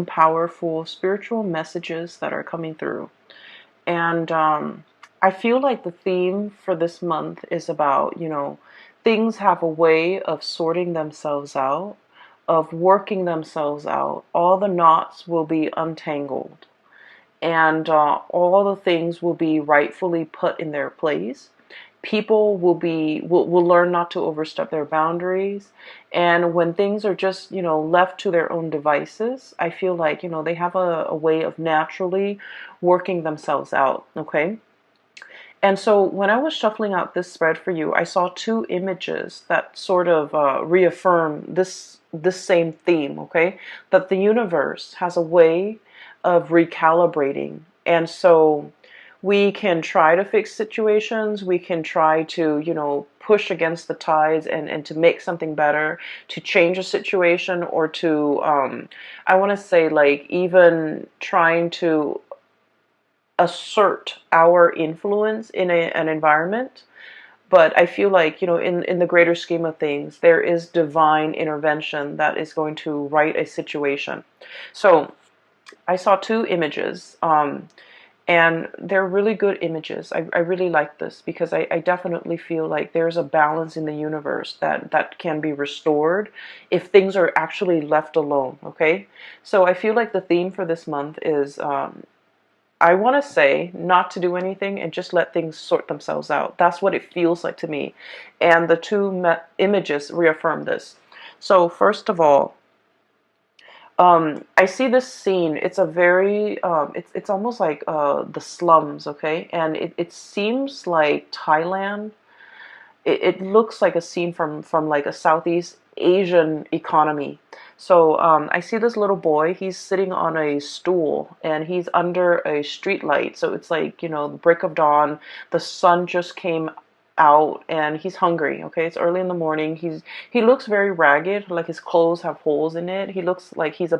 powerful spiritual messages that are coming through. And I feel like the theme for this month is about, things have a way of sorting themselves out, of working themselves out. All the knots will be untangled, and all the things will be rightfully put in their place. People will learn not to overstep their boundaries, and when things are just left to their own devices, I feel like they have a way of naturally working themselves out. Okay. And so when I was shuffling out this spread for you, I saw two images that sort of reaffirm this same theme. Okay, that the universe has a way of recalibrating, and so we can try to fix situations. We can try to push against the tides and to make something better, to change a situation, or to I want to say like even trying to assert our influence in an environment. But I feel like, in the greater scheme of things, there is divine intervention that is going to right a situation. So I saw two images, and they're really good images. I really like this because I definitely feel like there's a balance in the universe that can be restored if things are actually left alone, okay? So I feel like the theme for this month is I want to say not to do anything and just let things sort themselves out. That's what it feels like to me. And the two images reaffirm this. So, first of all, I see this scene. It's a very, it's almost like the slums, okay? And it seems like Thailand. It looks like a scene from like a Southeast Asian economy. So I see this little boy. He's sitting on a stool and he's under a street light. So it's like the break of dawn. The sun just came out and he's hungry. Okay, it's early in the morning. He looks very ragged. Like his clothes have holes in it. He looks like he's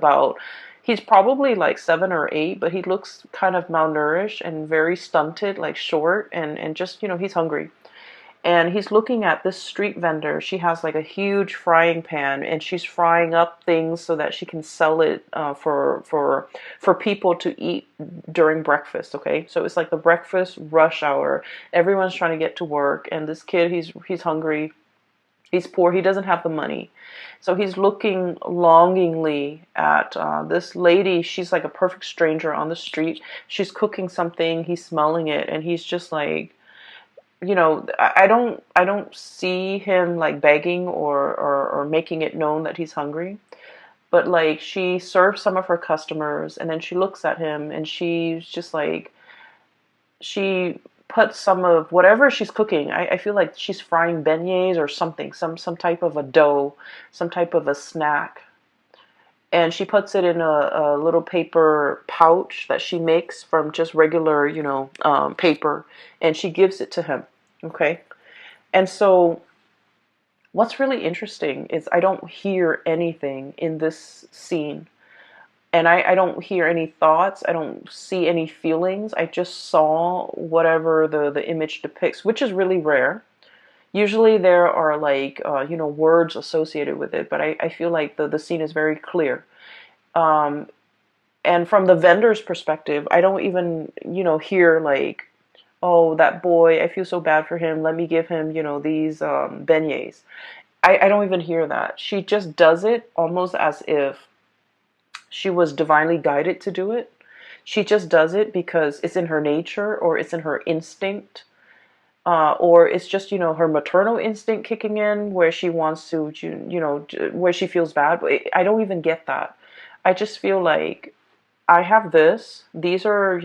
probably like 7 or 8, but he looks kind of malnourished and very stunted, like short, and just he's hungry, and he's looking at this street vendor. She has like a huge frying pan, and she's frying up things so that she can sell it for people to eat during breakfast. Okay, so it's like the breakfast rush hour. Everyone's trying to get to work, and this kid, he's hungry. He's poor. He doesn't have the money. So he's looking longingly at this lady. She's like a perfect stranger on the street. She's cooking something. He's smelling it, and he's just like, I don't see him like begging or making it known that he's hungry. But like she serves some of her customers and then she looks at him and she's just like she puts some of whatever she's cooking. I feel like she's frying beignets or something, some type of a dough, some type of a snack. And she puts it in a little paper pouch that she makes from just regular, paper, and she gives it to him. Okay. And so what's really interesting is I don't hear anything in this scene. And I don't hear any thoughts. I don't see any feelings. I just saw whatever the image depicts, which is really rare. Usually there are like, words associated with it, but I feel like the scene is very clear. Um, and from the vendor's perspective, I don't even, hear like, oh, that boy, I feel so bad for him. Let me give him, these beignets. I don't even hear that. She just does it almost as if she was divinely guided to do it. She just does it because it's in her nature or it's in her instinct. Or it's just, her maternal instinct kicking in where she wants to, where she feels bad. But I don't even get that. I just feel like I have this. These are,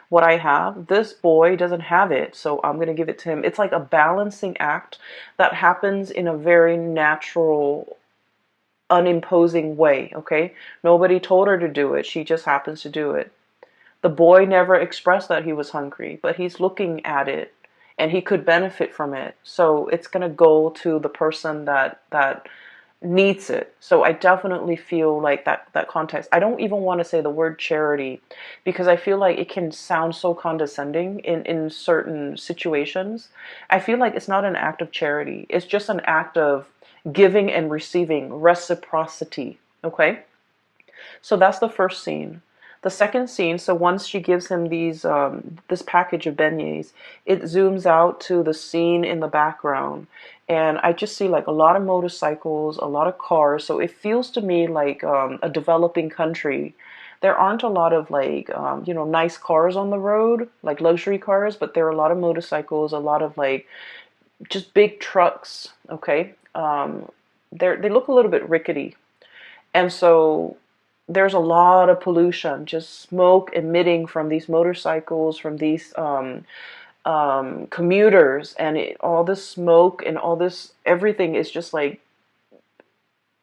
what I have. This boy doesn't have it, so I'm going to give it to him. It's like a balancing act that happens in a very natural, unimposing way, okay? Nobody told her to do it. She just happens to do it. The boy never expressed that he was hungry, but he's looking at it and he could benefit from it. So it's going to go to the person that needs it. So I definitely feel like that context. I don't even want to say the word charity because I feel like it can sound so condescending in certain situations. I feel like it's not an act of charity. It's just an act of giving and receiving, reciprocity. Okay? So that's the first scene. The second scene, so once she gives him this package of beignets, it zooms out to the scene in the background, and I just see like a lot of motorcycles, a lot of cars. So it feels to me like a developing country. There aren't a lot of like nice cars on the road, like luxury cars, but there are a lot of motorcycles, a lot of like just big trucks. Okay, they look a little bit rickety, and so there's a lot of pollution, just smoke emitting from these motorcycles, from these commuters, and all this smoke and all this everything is just like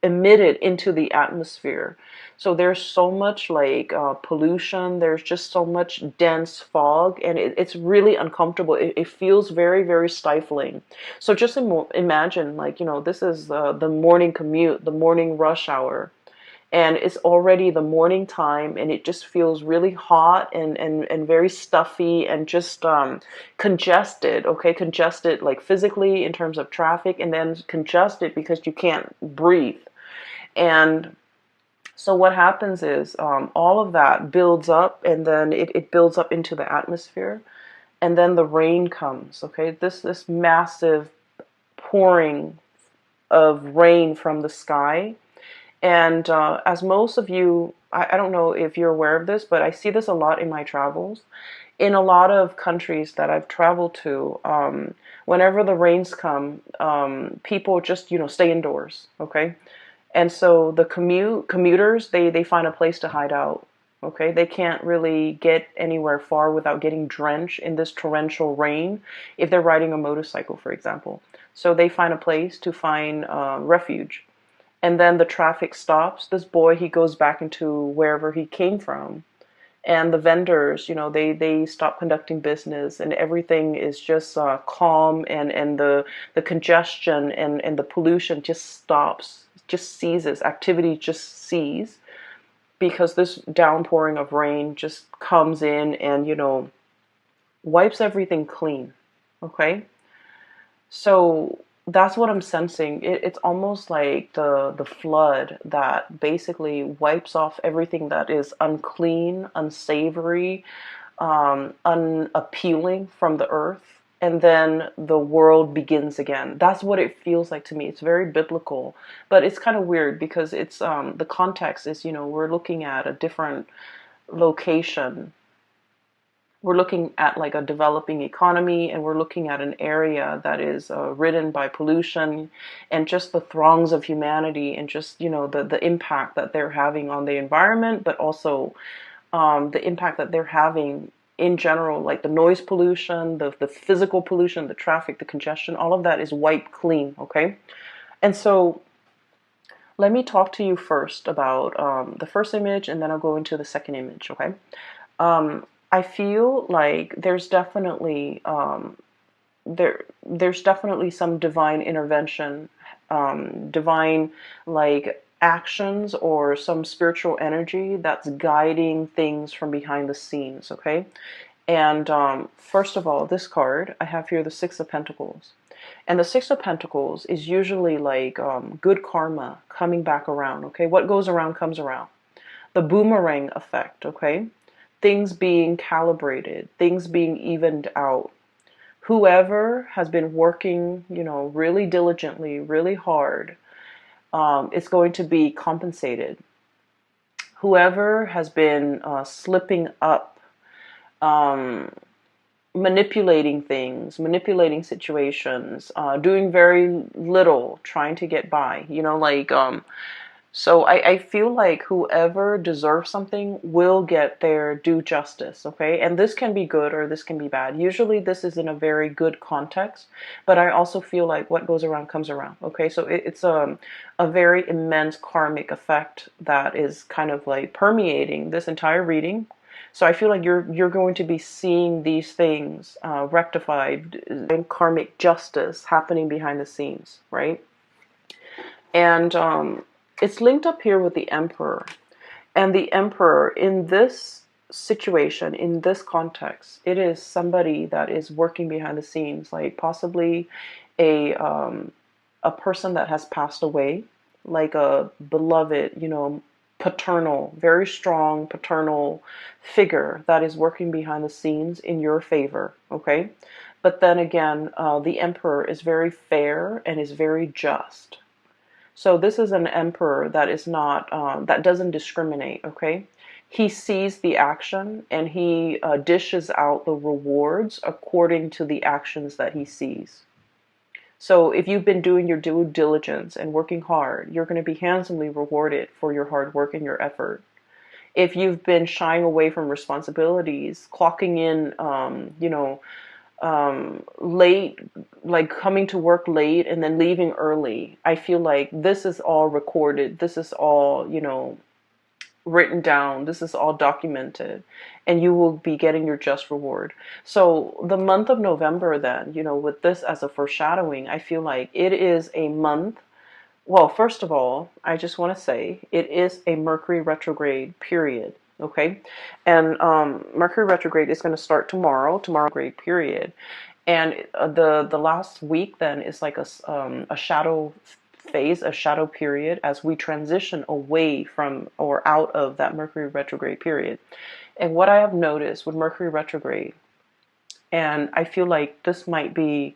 emitted into the atmosphere. So there's so much like pollution. There's just so much dense fog, and it's really uncomfortable. It feels very, very stifling. So just imagine, like, this is the morning commute, the morning rush hour, and it's already the morning time, and it just feels really hot and very stuffy and just congested. Okay, congested like physically in terms of traffic, and then congested because you can't breathe. And so what happens is all of that builds up, and then it builds up into the atmosphere, and then the rain comes. Okay, this massive pouring of rain from the sky. And as most of you, I don't know if you're aware of this, but I see this a lot in my travels. In a lot of countries that I've traveled to, whenever the rains come, people just, stay indoors, okay? And so the commuters, they find a place to hide out, okay? They can't really get anywhere far without getting drenched in this torrential rain if they're riding a motorcycle, for example. So they find a place to find refuge, and then the traffic stops. This boy, he goes back into wherever he came from, and the vendors, they stop conducting business, and everything is just calm, and the congestion and the pollution just stops, just ceases. Activity just ceases because this downpouring of rain just comes in and wipes everything clean. Okay, so that's what I'm sensing. It's almost like the flood that basically wipes off everything that is unclean, unsavory, unappealing from the earth, and then the world begins again. That's what it feels like to me. It's very biblical, but it's kind of weird because it's the context is, we're looking at a different location. We're looking at like a developing economy, and we're looking at an area that is ridden by pollution and just the throngs of humanity, and just the impact that they're having on the environment, but also the impact that they're having in general, like the noise pollution, the physical pollution, the traffic, the congestion, all of that is wiped clean. Okay, and so let me talk to you first about the first image, and then I'll go into the second image. Okay. I feel like there's definitely some divine intervention, divine like actions, or some spiritual energy that's guiding things from behind the scenes. Okay, and first of all, this card I have here, the Six of Pentacles. And the Six of Pentacles is usually like good karma coming back around. Okay, what goes around comes around. The boomerang effect. Okay, things being calibrated, things being evened out. Whoever has been working, really diligently, really hard, is going to be compensated. Whoever has been slipping up, um, manipulating things, manipulating situations, doing very little, trying to get by, so I feel like whoever deserves something will get their due justice, okay? And this can be good or this can be bad. Usually this is in a very good context, but I also feel like what goes around comes around, okay? So it's a very immense karmic effect that is kind of like permeating this entire reading. So I feel like you're going to be seeing these things rectified, and karmic justice happening behind the scenes, right? And it's linked up here with the Emperor. And the Emperor, in this situation, in this context, it is somebody that is working behind the scenes, like possibly a person that has passed away, like a beloved, paternal, very strong paternal figure that is working behind the scenes in your favor, okay? But then again, the emperor is very fair and is very just. So this is an emperor that is not, that doesn't discriminate, okay? He sees the action and he dishes out the rewards according to the actions that he sees. So if you've been doing your due diligence and working hard, you're going to be handsomely rewarded for your hard work and your effort. If you've been shying away from responsibilities, clocking in, late, like coming to work late and then leaving early, I feel like this is all recorded. This is all, written down. This is all documented, and you will be getting your just reward. So the month of November, then, with this as a foreshadowing, I feel like it is a month. Well, first of all, I just want to say it is a Mercury retrograde period. Okay, and Mercury retrograde is going to start tomorrow grade period, and the last week then is like a shadow phase, a shadow period, as we transition away from or out of that Mercury retrograde period. And what I have noticed with Mercury retrograde, and I feel like this might be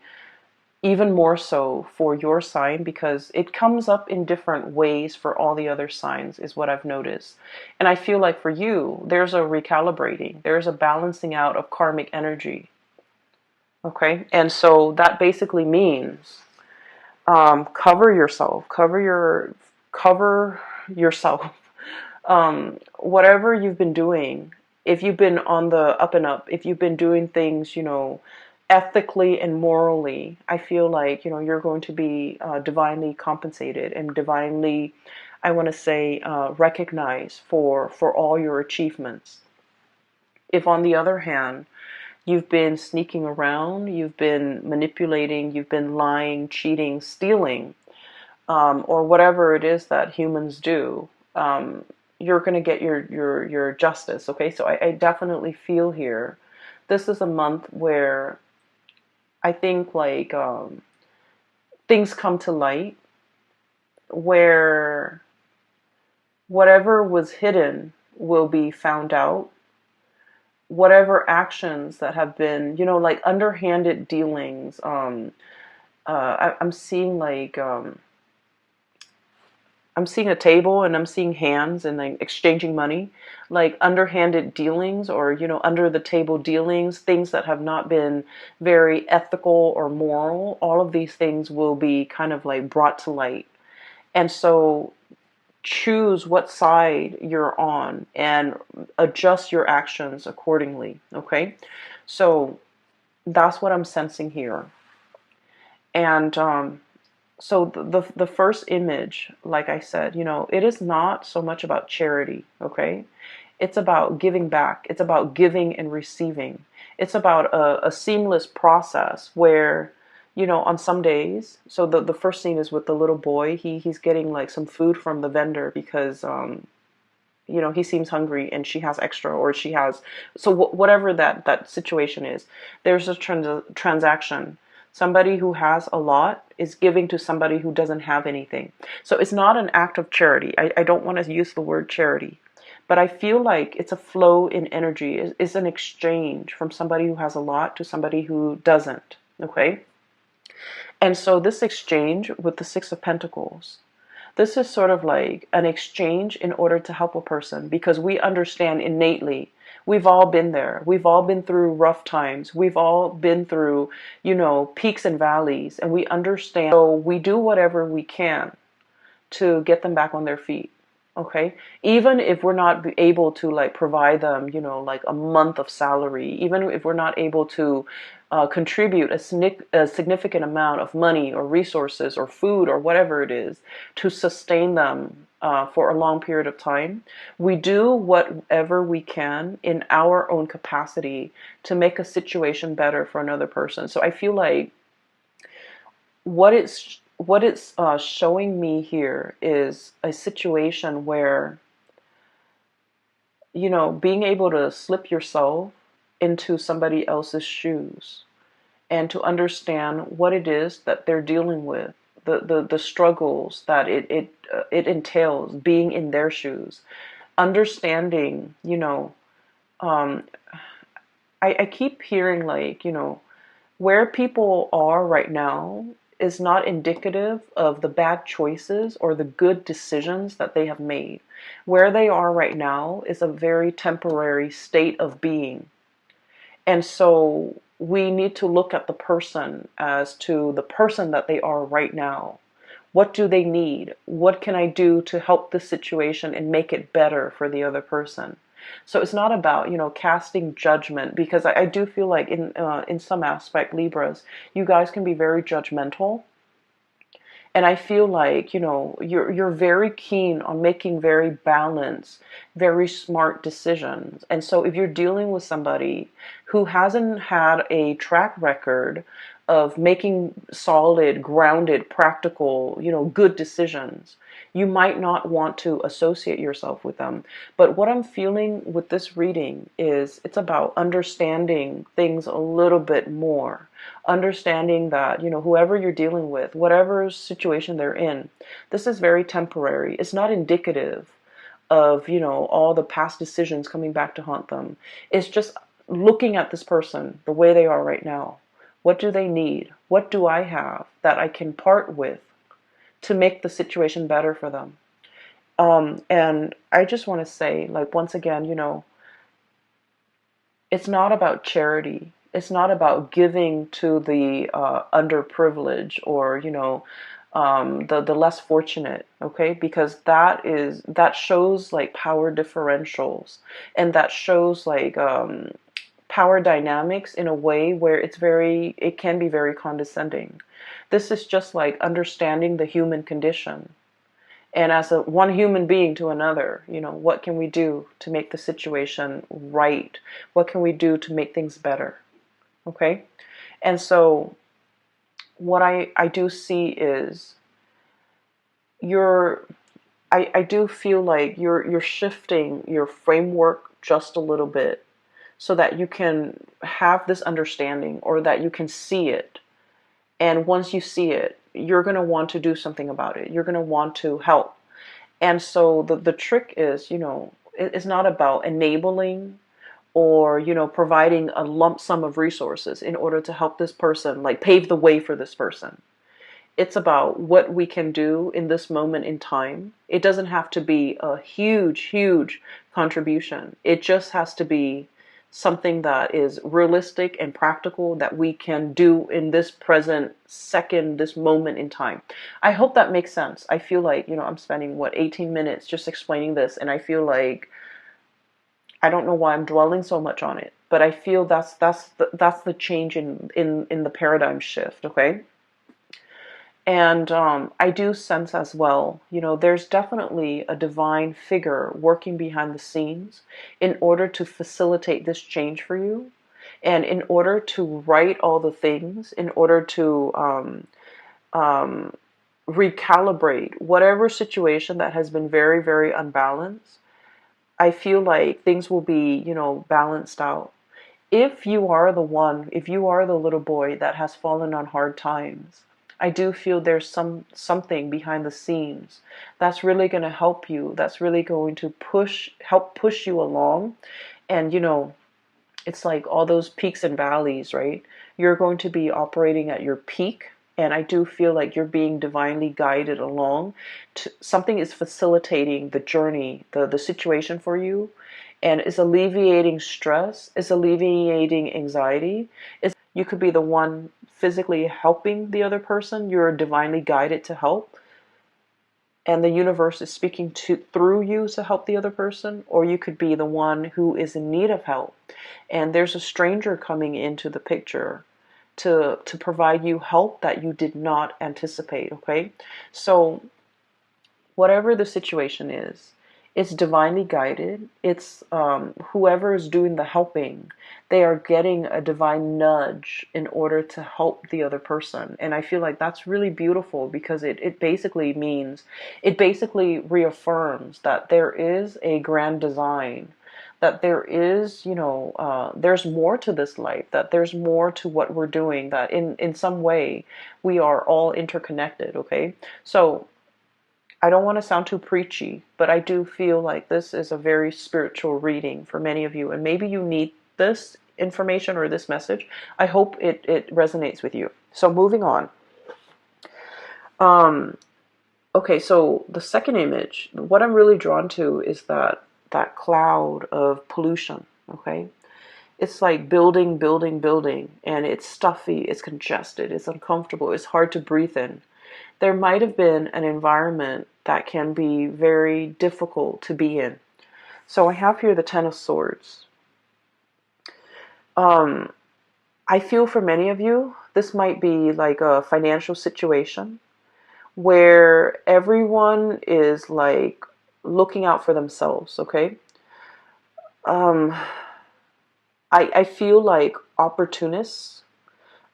even more so for your sign because it comes up in different ways for all the other signs, is what I've noticed. And I feel like for you, there's a recalibrating, there's a balancing out of karmic energy. Okay, and so that basically means cover yourself, cover yourself. Whatever you've been doing, if you've been on the up and up, if you've been doing things, ethically and morally, I feel like, you're going to be divinely compensated and divinely, I want to say, recognized for all your achievements. If on the other hand, you've been sneaking around, you've been manipulating, you've been lying, cheating, stealing, or whatever it is that humans do, you're going to get your justice. Okay, so I definitely feel here, this is a month where I think like things come to light, where whatever was hidden will be found out. Whatever actions that have been, like underhanded dealings. I'm seeing like I'm seeing a table and I'm seeing hands and like exchanging money, like underhanded dealings or, under the table dealings, things that have not been very ethical or moral. All of these things will be kind of like brought to light. And so choose what side you're on and adjust your actions accordingly. Okay. So that's what I'm sensing here. And, so the first image, like I said, it is not so much about charity, okay? It's about giving back. It's about giving and receiving. It's about a seamless process where, on some days, so the first scene is with the little boy. He's getting like some food from the vendor because, he seems hungry and she has extra or she has, so whatever that situation is, there's a transaction. Somebody who has a lot is giving to somebody who doesn't have anything. So it's not an act of charity. I don't want to use the word charity, but I feel like it's a flow in energy. It's an exchange from somebody who has a lot to somebody who doesn't. Okay? And so this exchange with the Six of Pentacles, this is sort of like an exchange in order to help a person because we understand innately. We've all been there. We've all been through rough times. We've all been through, peaks and valleys, and we understand. So we do whatever we can to get them back on their feet. Okay, even if we're not able to like provide them, like a month of salary, even if we're not able to contribute a significant amount of money or resources or food or whatever it is to sustain them for a long period of time, we do whatever we can in our own capacity to make a situation better for another person. So I feel like what it's showing me here is a situation where, being able to slip yourself into somebody else's shoes and to understand what it is that they're dealing with, the struggles that it entails being in their shoes, understanding, um, I keep hearing like, where people are right now is not indicative of the bad choices or the good decisions that they have made. Where they are right now is a very temporary state of being. And so we need to look at the person as to the person that they are right now. What do they need? What can I do to help the situation and make it better for the other person? So it's not about, casting judgment, because I do feel like in some aspect, Libras, you guys can be very judgmental. And I feel like, you're very keen on making very balanced, very smart decisions. And so if you're dealing with somebody who hasn't had a track record of making solid, grounded, practical, good decisions, you might not want to associate yourself with them. But what I'm feeling with this reading is it's about understanding things a little bit more. Understanding that, whoever you're dealing with, whatever situation they're in, this is very temporary. It's not indicative of, all the past decisions coming back to haunt them. It's just looking at this person the way they are right now. What do they need? What do I have that I can part with to make the situation better for them? And I just want to say, like, once again, it's not about charity. It's not about giving to the underprivileged or, the less fortunate. Okay, because that shows like power differentials, and that shows like power dynamics in a way where it can be very condescending. This is just like understanding the human condition. And as one human being to another, what can we do to make the situation right? What can we do to make things better? Okay? And so what I do see is I do feel like you're shifting your framework just a little bit so that you can have this understanding, or that you can see it. And once you see it, you're going to want to do something about it. You're going to want to help. And so the trick is, it's not about enabling or, providing a lump sum of resources in order to help this person, like pave the way for this person. It's about what we can do in this moment in time. It doesn't have to be a huge, huge contribution. It just has to be something that is realistic and practical that we can do in this present second, this moment in time. I hope that makes sense. I feel like, I'm spending 18 minutes just explaining this, and I feel like I don't know why I'm dwelling so much on it, but I feel that's the change in the paradigm shift, okay? And I do sense as well, there's definitely a divine figure working behind the scenes in order to facilitate this change for you, and in order to right all the things, in order to um, recalibrate whatever situation that has been very, very unbalanced. I feel like things will be, balanced out. If you are the little boy that has fallen on hard times, I do feel there's something behind the scenes that's really going to help you, that's really going to help push you along. And it's like all those peaks and valleys, right? You're going to be operating at your peak, and I do feel like you're being divinely guided along. Something is facilitating the journey, the situation for you, and is alleviating stress, is alleviating anxiety. You could be the one physically helping the other person. You're divinely guided to help, and the universe is speaking through you to help the other person. Or you could be the one who is in need of help, and there's a stranger coming into the picture to provide you help that you did not anticipate. Okay, so whatever the situation is, it's divinely guided. It's whoever is doing the helping, they are getting a divine nudge in order to help the other person. And I feel like that's really beautiful, because it basically means, it basically reaffirms that there is a grand design that there is, there's more to this life, that there's more to what we're doing, that in some way we are all interconnected, okay? So I don't want to sound too preachy, but I do feel like this is a very spiritual reading for many of you, and maybe you need this information or this message. I hope it resonates with you. So moving on. Okay, so the second image, what I'm really drawn to is that cloud of pollution, okay? It's like building, building, building, and it's stuffy, it's congested, it's uncomfortable, it's hard to breathe in. There might have been an environment that can be very difficult to be in. So I have here the Ten of Swords. I feel for many of you, this might be like a financial situation where everyone is like looking out for themselves, okay? Um, I feel like opportunists.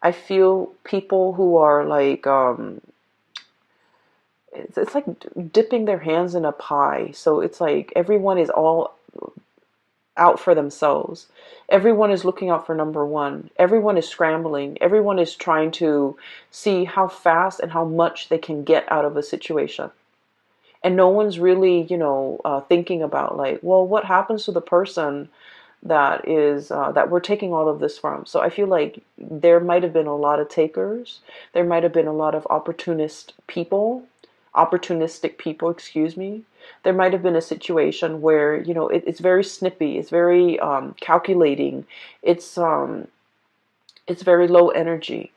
I feel people who are like, it's like dipping their hands in a pie. So it's like everyone is all out for themselves. Everyone is looking out for number one. Everyone is scrambling. Everyone is trying to see how fast and how much they can get out of a situation. And no one's really, thinking about like, well, what happens to the person that is that we're taking all of this from. So I feel like there might have been a lot of takers. There might have been a lot of opportunistic people, excuse me. There might have been a situation where, it's very snippy, it's very calculating, it's very low energy.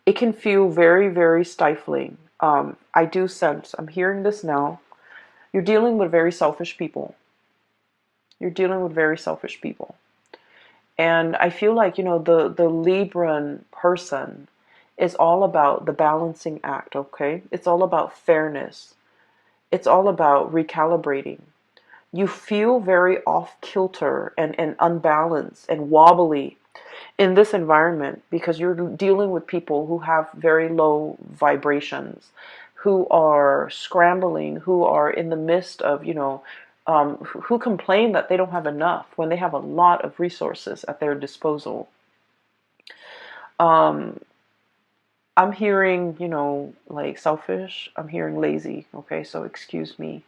It can feel very, very stifling. I do sense, I'm hearing this now, you're dealing with very selfish people. You're dealing with very selfish people. And I feel like, the Libran person is all about the balancing act, okay? It's all about fairness. It's all about recalibrating. You feel very off kilter and unbalanced and wobbly in this environment because you're dealing with people who have very low vibrations, who are scrambling, who are in the midst of, who complain that they don't have enough when they have a lot of resources at their disposal. Um, I'm hearing, like selfish. I'm hearing lazy. Okay, so excuse me.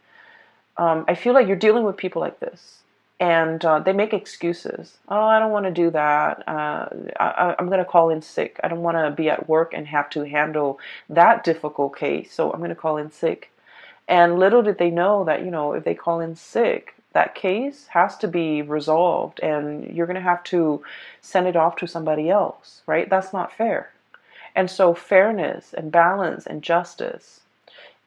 I feel like you're dealing with people like this, and they make excuses. Oh, I don't want to do that. I'm going to call in sick. I don't want to be at work and have to handle that difficult case, so I'm going to call in sick. And little did they know that, if they call in sick, that case has to be resolved, and you're going to have to send it off to somebody else, right? That's not fair. And so fairness and balance and justice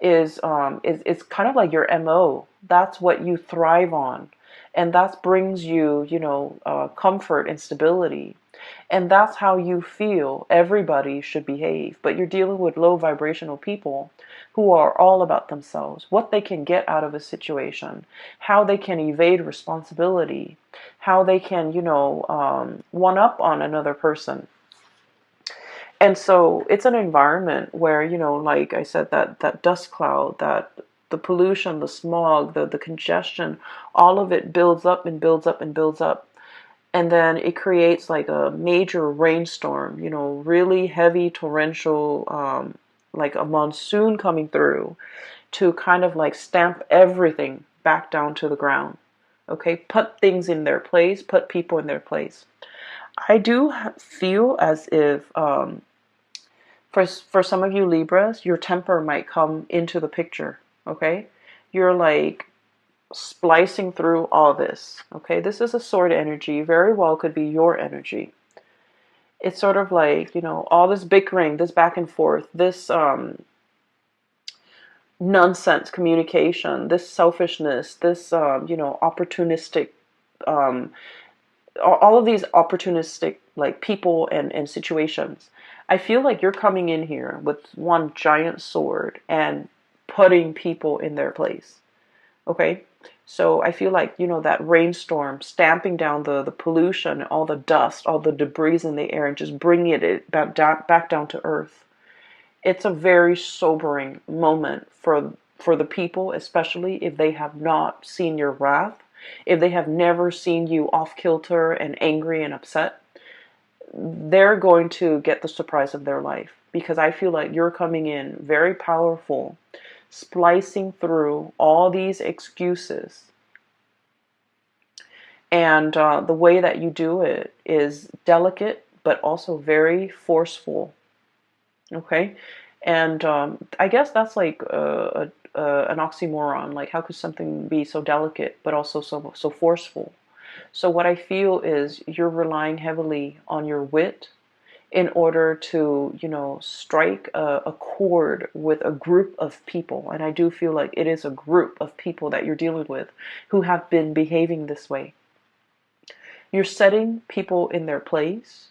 is kind of like your MO. That's what you thrive on, and that brings you, comfort and stability. And that's how you feel everybody should behave. But you're dealing with low vibrational people who are all about themselves, what they can get out of a situation, how they can evade responsibility, how they can, one up on another person. And so it's an environment where, like I said, that dust cloud, that the pollution, the smog, the congestion, all of it builds up and builds up and builds up. And then it creates like a major rainstorm, really heavy torrential, like a monsoon coming through to kind of like stamp everything back down to the ground. Okay, put things in their place, put people in their place. I do feel as if for some of you Libras, your temper might come into the picture, okay? You're like splicing through all this, okay? This is a sword energy, very well could be your energy. It's sort of like, all this bickering, this back and forth, this nonsense communication, this selfishness, this, opportunistic, um, all of these opportunistic like people and situations. I feel like you're coming in here with one giant sword and putting people in their place. Okay? So I feel like, that rainstorm stamping down the pollution, all the dust, all the debris in the air, and just bringing it back down to earth. It's a very sobering moment for the people, especially if they have not seen your wrath. if they have never seen you off kilter and angry and upset, they're going to get the surprise of their life, because I feel like you're coming in very powerful, splicing through all these excuses. And the way that you do it is delicate, but also very forceful. Okay? And I guess that's like an oxymoron. Like, how could something be so delicate, but also so forceful? So what I feel is you're relying heavily on your wit in order to, strike a chord with a group of people. And I do feel like it is a group of people that you're dealing with who have been behaving this way. You're setting people in their place.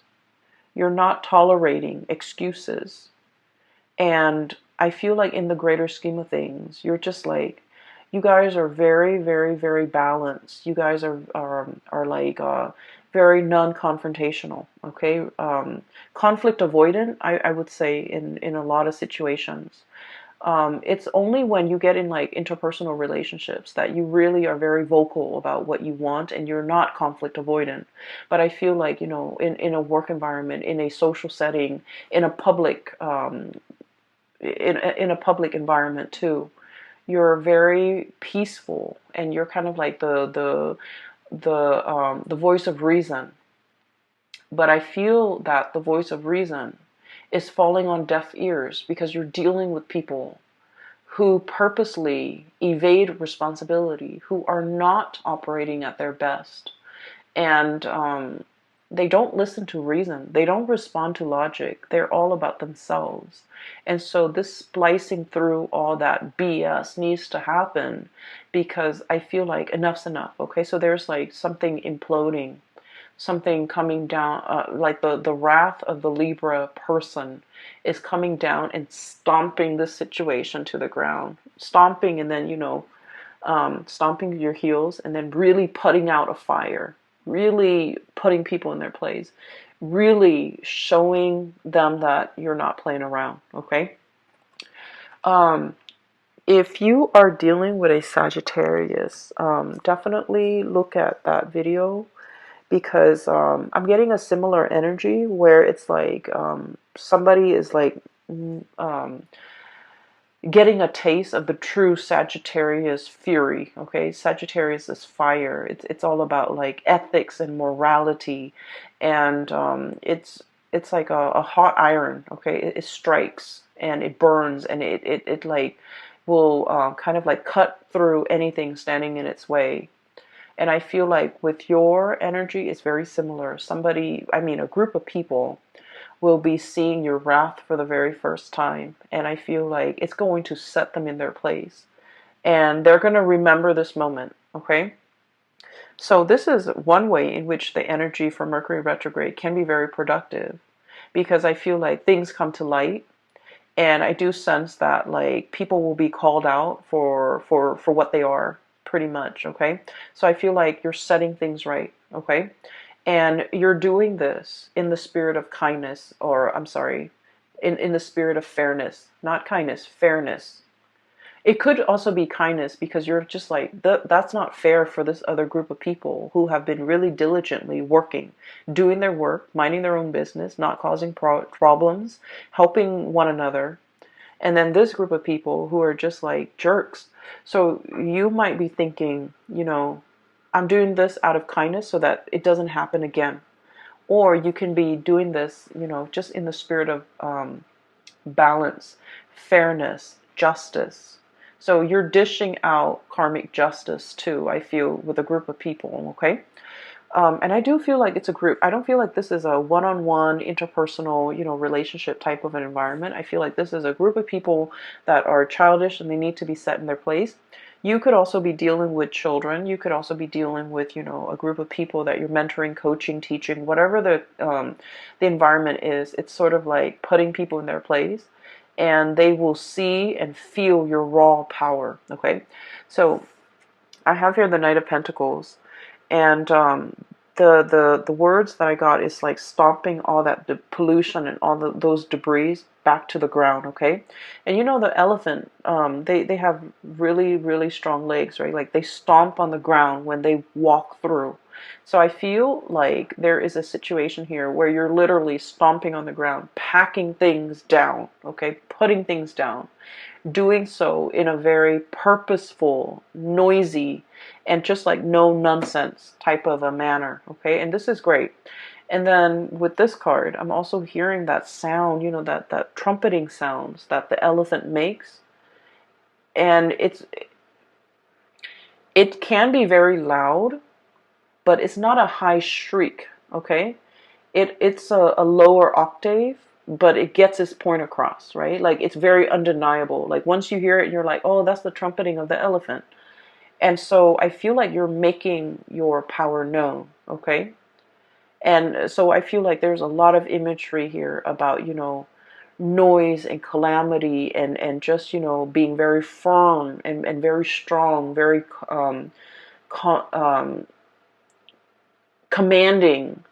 You're not tolerating excuses. And I feel like in the greater scheme of things, you're just like, you guys are very, very, very balanced. You guys are like very non-confrontational. Okay, conflict avoidant. I would say in a lot of situations. It's only when you get in like interpersonal relationships that you really are very vocal about what you want, and you're not conflict avoidant. But I feel like, in a work environment, in a social setting, in a public in a public environment too, you're very peaceful, and you're kind of like the voice of reason. But I feel that the voice of reason is falling on deaf ears, because you're dealing with people who purposely evade responsibility, who are not operating at their best. And they don't listen to reason. They don't respond to logic. They're all about themselves. And so this splicing through all that BS needs to happen, because I feel like enough's enough. Okay, so there's like something imploding, something coming down, like the wrath of the Libra person is coming down and stomping this situation to the ground. Stomping, and then, stomping your heels, and then really putting out a fire, really putting people in their place, really showing them that you're not playing around, okay? If you are dealing with a Sagittarius, definitely look at that video, because I'm getting a similar energy where it's like somebody is like getting a taste of the true Sagittarius fury. Okay, Sagittarius is fire. It's all about like ethics and morality, and it's like a hot iron. Okay, it strikes and it burns, and it like will kind of like cut through anything standing in its way. And I feel like with your energy, it's very similar. A group of people will be seeing your wrath for the very first time. And I feel like it's going to set them in their place. And they're going to remember this moment, okay? So this is one way in which the energy for Mercury retrograde can be very productive, because I feel like things come to light. And I do sense that like people will be called out for what they are, pretty much, okay? So I feel like you're setting things right, okay? And you're doing this in the spirit of kindness, or I'm sorry, in the spirit of fairness, not kindness, fairness. It could also be kindness, because you're just like, that's not fair for this other group of people who have been really diligently working, doing their work, minding their own business, not causing problems, helping one another. And then this group of people who are just like jerks. So you might be thinking, I'm doing this out of kindness so that it doesn't happen again. Or you can be doing this, just in the spirit of balance, fairness, justice. So you're dishing out karmic justice too, I feel, with a group of people, okay? And I do feel like it's a group. I don't feel like this is a one-on-one interpersonal, relationship type of an environment. I feel like this is a group of people that are childish and they need to be set in their place. You could also be dealing with children. You could also be dealing with, a group of people that you're mentoring, coaching, teaching, whatever the environment is. It's sort of like putting people in their place, and they will see and feel your raw power. Okay, so I have here the Knight of Pentacles, and the words that I got is like stomping all that pollution and all those debris back to the ground, okay? And you know the elephant, they have really, really strong legs, right? Like they stomp on the ground when they walk through. So I feel like there is a situation here where you're literally stomping on the ground, packing things down, okay? Putting things down, doing so in a very purposeful, noisy, and just like no nonsense type of a manner. Okay, and this is great. And then with this card, I'm also hearing that sound, that trumpeting sounds that the elephant makes. And it can be very loud, but it's not a high shriek, okay? It's a lower octave, but it gets its point across, right? Like it's very undeniable. Like once you hear it, you're like, oh, that's the trumpeting of the elephant. And so I feel like you're making your power known, okay? And so I feel like there's a lot of imagery here about, noise and calamity and just, being very firm and very strong, very um, commanding,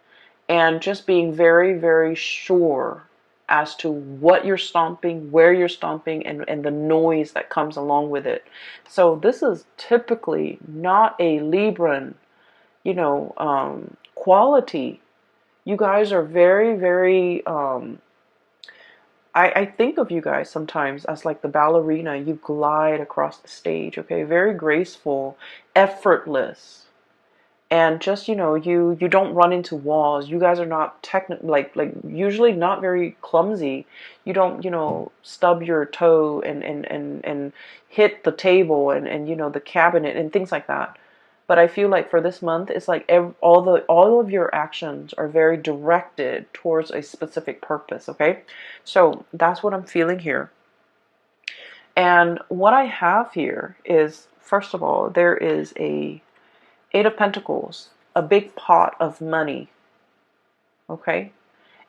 and just being very, very sure as to what you're stomping, where you're stomping, and the noise that comes along with it. So this is typically not a Libran, quality. You guys are very, very, I think of you guys sometimes as like the ballerina. You glide across the stage, okay? Very graceful, effortless, and just you don't run into walls. You guys are not like usually not very clumsy. You don't stub your toe and hit the table and the cabinet and things like that. But I feel like for this month it's like all of your actions are very directed towards a specific purpose. Okay, so that's what I'm feeling here. And what I have here is, first of all, there is a Eight of Pentacles, a big pot of money, okay?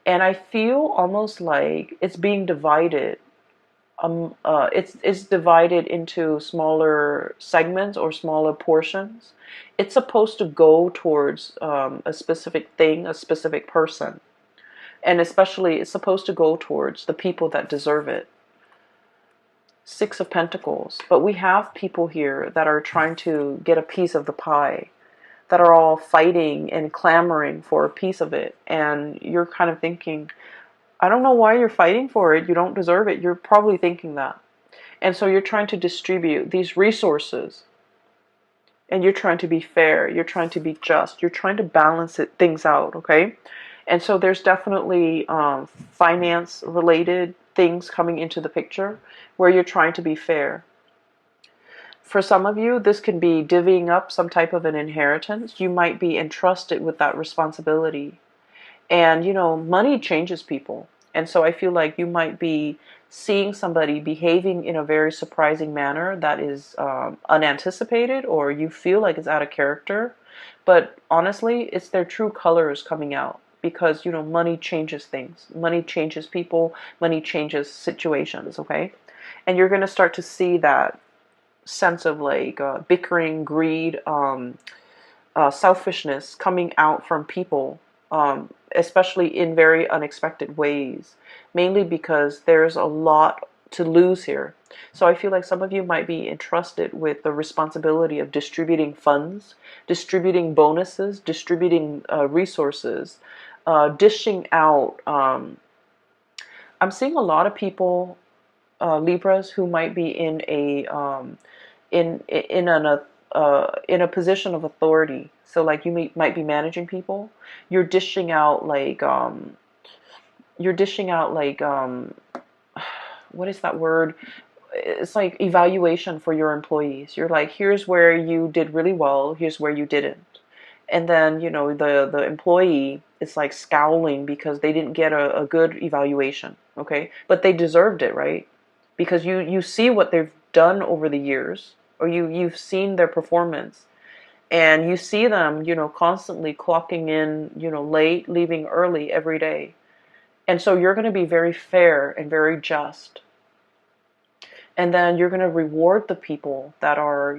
And I feel almost like it's being divided. It's divided into smaller segments or smaller portions. It's supposed to go towards a specific thing, a specific person. And especially, it's supposed to go towards the people that deserve it. Six of Pentacles. But we have people here that are trying to get a piece of the pie, that are all fighting and clamoring for a piece of it. And you're kind of thinking, I don't know why you're fighting for it. You don't deserve it. You're probably thinking that. And so you're trying to distribute these resources. And you're trying to be fair. You're trying to be just. You're trying to balance things out, okay? And so there's definitely finance-related things coming into the picture where you're trying to be fair. For some of you, this can be divvying up some type of an inheritance. You might be entrusted with that responsibility. And, money changes people. And so I feel like you might be seeing somebody behaving in a very surprising manner that is unanticipated, or you feel like it's out of character. But honestly, it's their true colors coming out. Because, money changes things. Money changes people. Money changes situations, okay? And you're going to start to see that sense of like bickering, greed, selfishness coming out from people, especially in very unexpected ways, mainly because there's a lot to lose here. So I feel like some of you might be entrusted with the responsibility of distributing funds, distributing bonuses, distributing resources, dishing out. I'm seeing a lot of people, Libras, who might be in a in a position of authority. So like you might be managing people. You're dishing out like what is that word? It's like evaluation for your employees. You're like, here's where you did really well, here's where you didn't. And then, the employee is like scowling because they didn't get a good evaluation, okay? But they deserved it, right? Because you see what they've done over the years, or you've seen their performance, and you see them, constantly clocking in, late, leaving early every day. And so you're going to be very fair and very just. And then you're going to reward the people that are,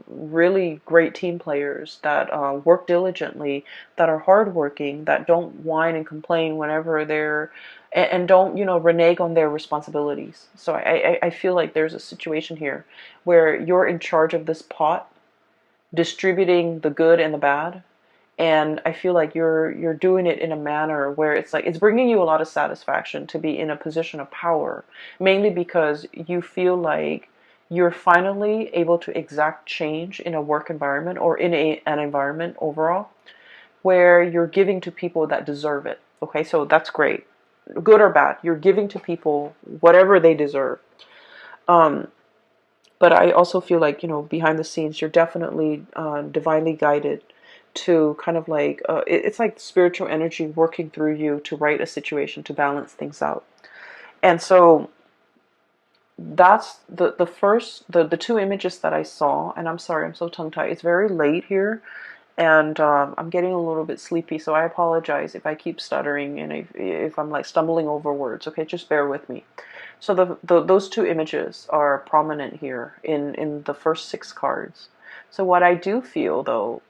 really great team players, that work diligently, that are hardworking, that don't whine and complain whenever they're, and don't, renege on their responsibilities. So I feel like there's a situation here where you're in charge of this pot, distributing the good and the bad. And I feel like you're doing it in a manner where it's like it's bringing you a lot of satisfaction to be in a position of power, mainly because you feel like you're finally able to exact change in a work environment or in an environment overall where you're giving to people that deserve it. Okay, so that's great. Good or bad, you're giving to people whatever they deserve. Um, but I also feel like, behind the scenes, you're definitely divinely guided to kind of like, it's like spiritual energy working through you to right a situation, to balance things out. And so that's the first, the two images that I saw. And I'm sorry, I'm so tongue tied. It's very late here. And I'm getting a little bit sleepy, so I apologize if I keep stuttering and if I'm like stumbling over words. Okay, just bear with me. So those two images are prominent here in the first 6 cards. So what I do feel though,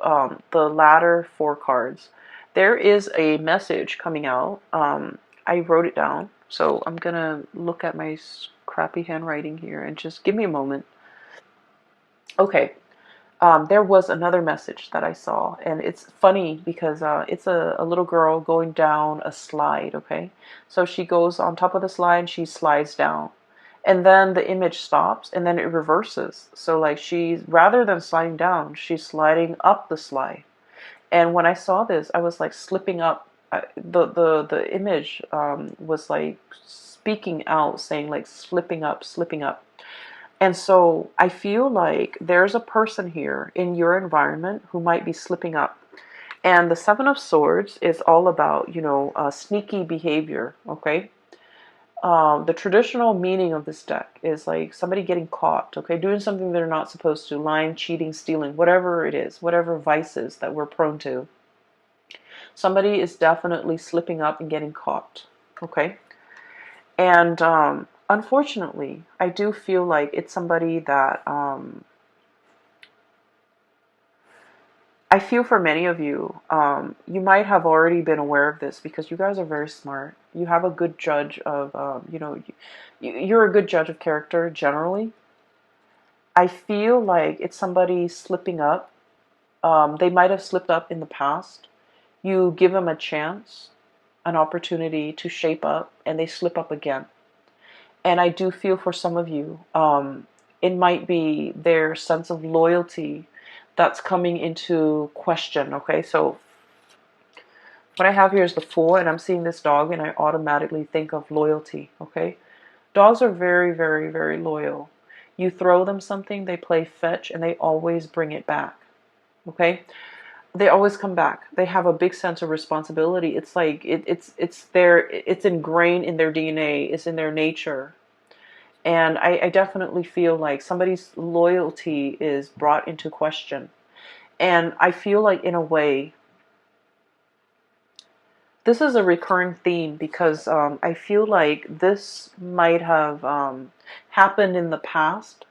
the latter 4 cards, there is a message coming out. I wrote it down, so I'm gonna look at my crappy handwriting here and just give me a moment. Okay, there was another message that I saw, and it's funny because it's a little girl going down a slide, okay? So she goes on top of the slide, she slides down, and then the image stops, and then it reverses. So like rather than sliding down, she's sliding up the slide. And when I saw this, I was like slipping up. The image was like speaking out, saying like slipping up, slipping up. And so I feel like there's a person here in your environment who might be slipping up. And the Seven of Swords is all about, sneaky behavior, okay? The traditional meaning of this deck is like somebody getting caught, okay? Doing something they're not supposed to, lying, cheating, stealing, whatever it is, whatever vices that we're prone to. Somebody is definitely slipping up and getting caught, okay? And unfortunately, I do feel like it's somebody that I feel for many of you, you might have already been aware of this because you guys are very smart. You have a good judge of, you're a good judge of character generally. I feel like it's somebody slipping up. They might have slipped up in the past. You give them a chance, an opportunity to shape up, and they slip up again. And I do feel for some of you, it might be their sense of loyalty that's coming into question, okay? So what I have here is the Fool, and I'm seeing this dog, and I automatically think of loyalty, okay? Dogs are very, very, very loyal. You throw them something, they play fetch, and they always bring it back, okay? They always come back. They have a big sense of responsibility. It's like it's ingrained in their DNA. It's in their nature. And I definitely feel like somebody's loyalty is brought into question. And I feel like, in a way, this is a recurring theme because I feel like this might have happened in the past.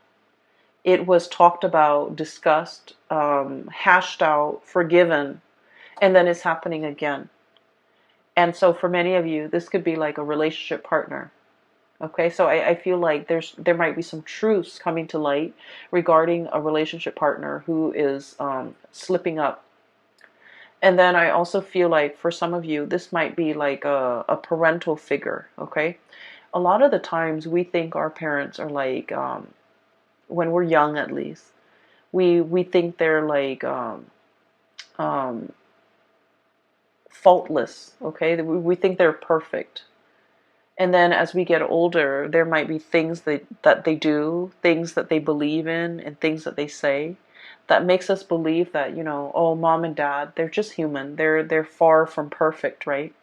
It was talked about, discussed, hashed out, forgiven, and then it's happening again. And so for many of you, this could be like a relationship partner. Okay, so I feel like there might be some truths coming to light regarding a relationship partner who is slipping up. And then I also feel like for some of you, this might be like a parental figure, okay? A lot of the times we think our parents are like, when we're young at least, we think they're like um, faultless, okay? We think they're perfect. And then as we get older, there might be things that they do, things that they believe in, and things that they say that makes us believe that, oh, mom and dad, they're just human. They're far from perfect, right?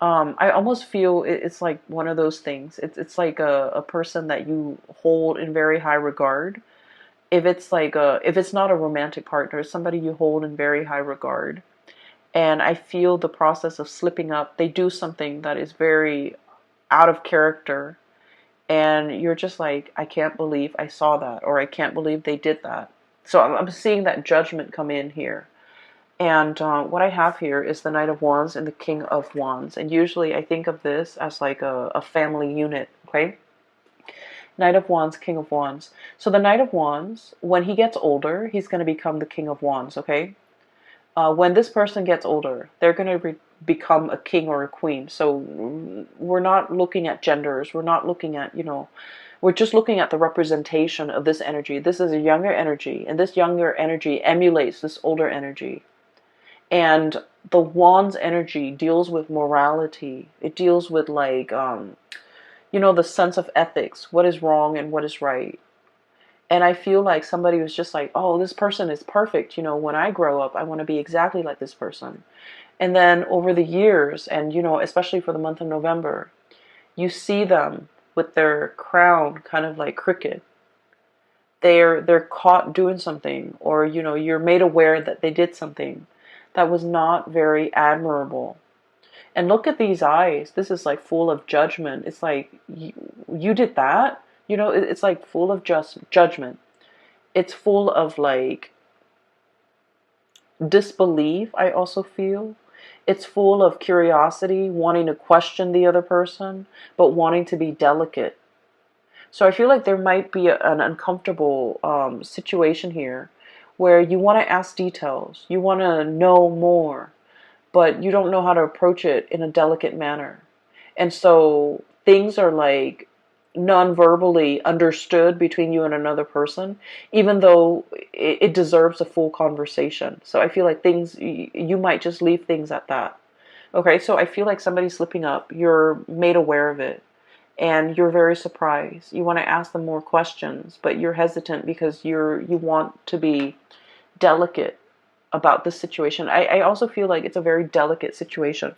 I almost feel it's like one of those things. It's like a person that you hold in very high regard. If it's not a romantic partner, it's somebody you hold in very high regard. And I feel the process of slipping up, they do something that is very out of character, and you're just like, I can't believe I saw that, or I can't believe they did that. So I'm seeing that judgment come in here. And what I have here is the Knight of Wands and the King of Wands. And usually I think of this as like a family unit, okay? Knight of Wands, King of Wands. So the Knight of Wands, when he gets older, he's going to become the King of Wands, okay? When this person gets older, they're going to become a king or a queen. So we're not looking at genders. We're not looking at, we're just looking at the representation of this energy. This is a younger energy, and this younger energy emulates this older energy. And the Wands energy deals with morality. It deals with like, the sense of ethics, what is wrong and what is right. And I feel like somebody was just like, oh, this person is perfect. When I grow up, I want to be exactly like this person. And then over the years, and, especially for the month of November, you see them with their crown kind of like crooked. They're caught doing something, or, you're made aware that they did something that was not very admirable. And look at these eyes. This is like full of judgment. It's like, you did that? It's like full of just judgment. It's full of like disbelief, I also feel. It's full of curiosity, wanting to question the other person, but wanting to be delicate. So I feel like there might be an uncomfortable situation here where you want to ask details, you want to know more, but you don't know how to approach it in a delicate manner. And so things are like non-verbally understood between you and another person, even though it deserves a full conversation. So I feel like things, you might just leave things at that. Okay, so I feel like somebody's slipping up, you're made aware of it, and you're very surprised. You want to ask them more questions, but you're hesitant because you want to be delicate about this situation. I also feel like it's a very delicate situation.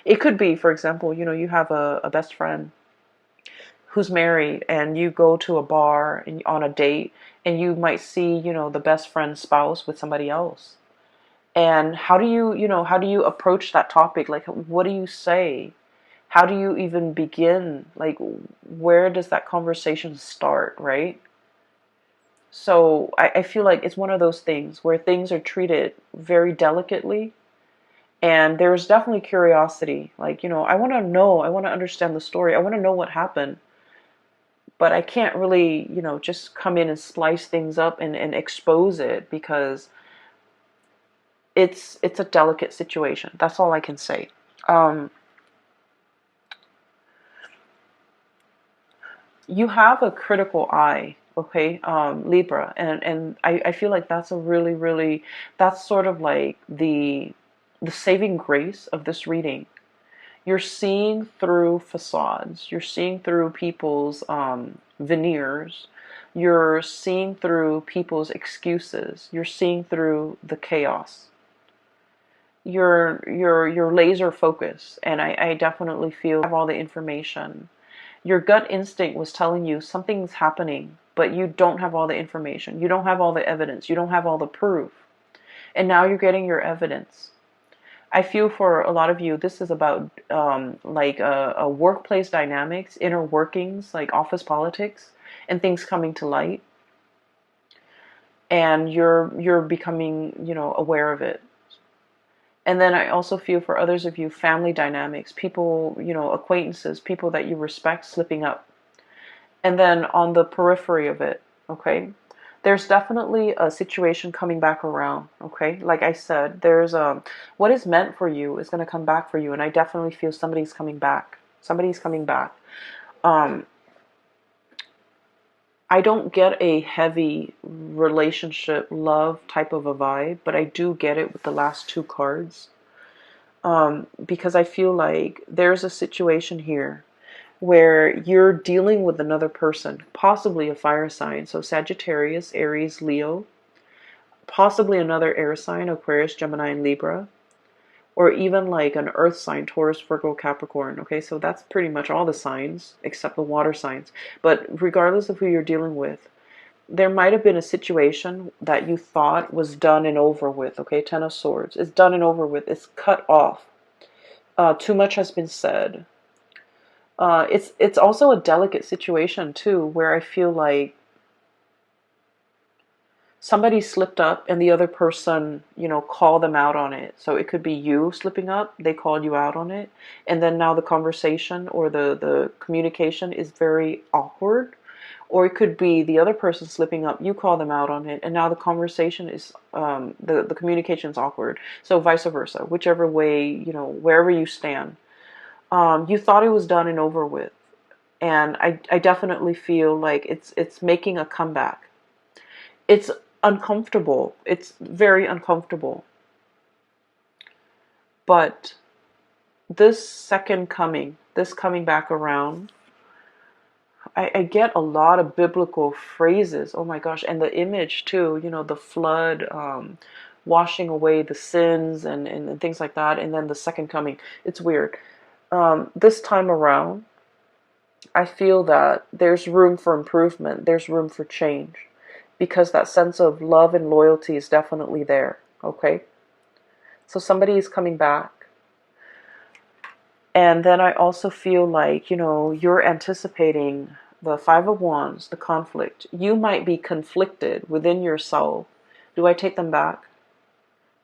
It could be, for example, you have a best friend who's married, and you go to a bar and on a date, and you might see, the best friend's spouse with somebody else. And how do you approach that topic? Like, what do you say? How do you even begin? Like, where does that conversation start, right? So I feel like it's one of those things where things are treated very delicately, and there's definitely curiosity. Like, I want to know, I want to understand the story, I want to know what happened, but I can't really, just come in and slice things up and expose it, because it's a delicate situation. That's all I can say. Um, you have a critical eye, okay, Libra, and I feel like that's a really, really, that's sort of like the saving grace of this reading. You're seeing through facades. You're seeing through people's veneers. You're seeing through people's excuses. You're seeing through the chaos. You're laser focused, and I definitely feel you have all the information. Your gut instinct was telling you something's happening, but you don't have all the information. You don't have all the evidence. You don't have all the proof. And now you're getting your evidence. I feel for a lot of you, this is about like a workplace dynamics, inner workings, like office politics, and things coming to light. And you're becoming, aware of it. And then I also feel for others of you, family dynamics, people, acquaintances, people that you respect slipping up. And then on the periphery of it, okay, there's definitely a situation coming back around, okay? Like I said, there's what is meant for you is going to come back for you, and I definitely feel somebody's coming back. Somebody's coming back. Um, I don't get a heavy relationship, love type of a vibe, but I do get it with the last two cards. Because I feel like there's a situation here where you're dealing with another person, possibly a fire sign, so Sagittarius, Aries, Leo, possibly another air sign, Aquarius, Gemini, and Libra, or even like an earth sign, Taurus, Virgo, Capricorn. Okay, so that's pretty much all the signs except the water signs. But regardless of who you're dealing with, there might have been a situation that you thought was done and over with. Okay, Ten of Swords. It's done and over with. It's cut off. Too much has been said. It's also a delicate situation too, where I feel like somebody slipped up and the other person, called them out on it. So it could be you slipping up, they called you out on it, and then now the conversation or the communication is very awkward. Or it could be the other person slipping up, you call them out on it, and now the conversation is the communication is awkward. So vice versa, whichever way, wherever you stand. You thought it was done and over with, and I definitely feel like it's making a comeback. It's uncomfortable. It's very uncomfortable. But this second coming, this coming back around, I get a lot of biblical phrases. Oh my gosh. And the image too, the flood, washing away the sins and things like that. And then the second coming. It's weird. This time around, I feel that there's room for improvement. There's room for change. Because that sense of love and loyalty is definitely there. Okay? So somebody is coming back. And then I also feel like, you're anticipating the Five of Wands, the conflict. You might be conflicted within yourself. Do I take them back?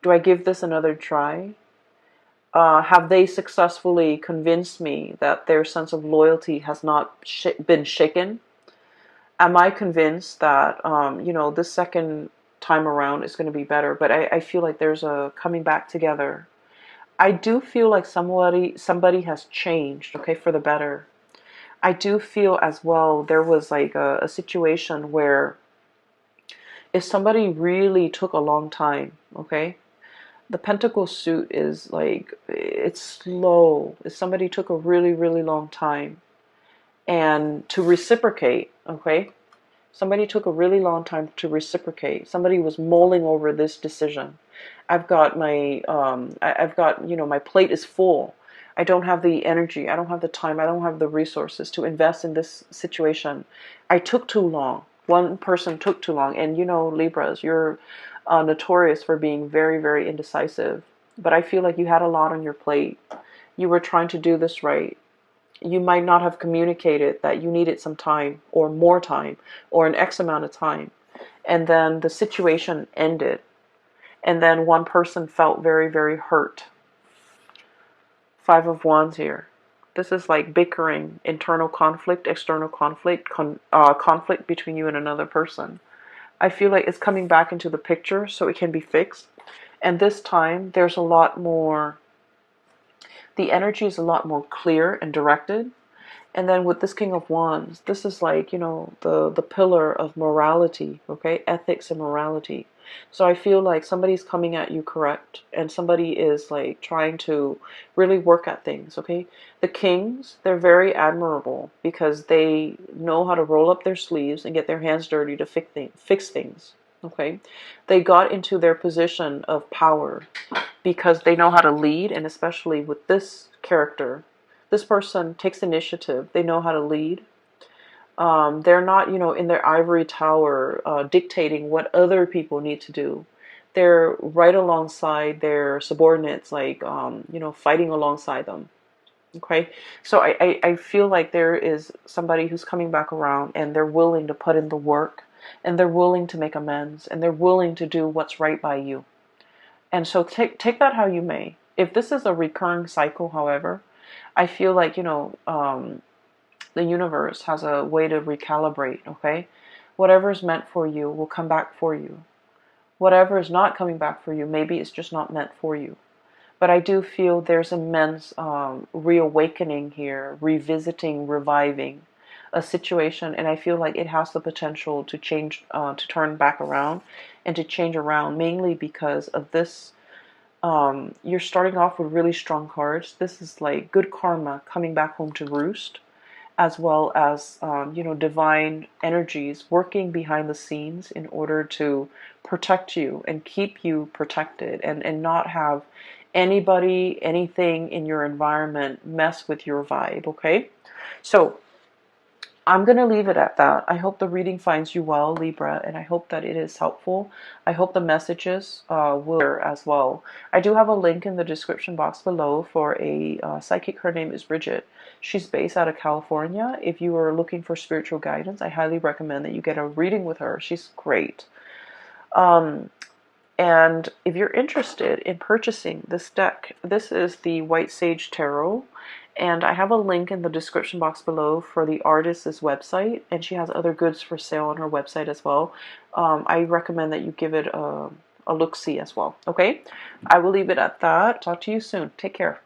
Do I give this another try? Have they successfully convinced me that their sense of loyalty has not been shaken? Am I convinced that, this second time around is going to be better? But I feel like there's a coming back together. I do feel like somebody has changed, okay, for the better. I do feel as well there was like a situation where if somebody really took a long time, okay, the pentacle suit is like it's slow. If somebody took a really, really long time and to reciprocate, okay, somebody took a really long time to reciprocate. Somebody was mulling over this decision. I've got, my plate is full. I don't have the energy. I don't have the time. I don't have the resources to invest in this situation. I took too long. One person took too long. And, Libras, you're notorious for being very, very indecisive. But I feel like you had a lot on your plate. You were trying to do this right. You might not have communicated that you needed some time or more time or an X amount of time. And then the situation ended. And then one person felt very, very hurt. Five of Wands here. This is like bickering, internal conflict, external conflict, conflict between you and another person. I feel like it's coming back into the picture so it can be fixed. And this time, there's a lot more, the energy is a lot more clear and directed. And then with this King of Wands, this is like, the pillar of morality, okay? Ethics and morality. So I feel like somebody's coming at you correct, and somebody is like trying to really work at things, okay? The kings, they're very admirable because they know how to roll up their sleeves and get their hands dirty to fix things, okay? They got into their position of power because they know how to lead, and especially with this character, this person takes initiative. They know how to lead. They're not, in their ivory tower dictating what other people need to do. They're right alongside their subordinates, like, fighting alongside them. Okay, so I feel like there is somebody who's coming back around and they're willing to put in the work and they're willing to make amends and they're willing to do what's right by you. And so take that how you may. If this is a recurring cycle, however, I feel like, the universe has a way to recalibrate, okay? Whatever is meant for you will come back for you. Whatever is not coming back for you, maybe it's just not meant for you. But I do feel there's immense reawakening here, revisiting, reviving a situation, and I feel like it has the potential to change, to turn back around and to change around, mainly because of this. You're starting off with really strong cards. This is like good karma coming back home to roost, as well as, divine energies working behind the scenes in order to protect you and keep you protected and not have anybody, anything in your environment mess with your vibe, okay? So I'm going to leave it at that. I hope the reading finds you well, Libra, and I hope that it is helpful. I hope the messages will as well. I do have a link in the description box below for a psychic. Her name is Bridget. She's based out of California. If you are looking for spiritual guidance, I highly recommend that you get a reading with her. She's great. And if you're interested in purchasing this deck, this is the White Sage Tarot. And I have a link in the description box below for the artist's website. And she has other goods for sale on her website as well. I recommend that you give it a look-see as well. Okay? I will leave it at that. Talk to you soon. Take care.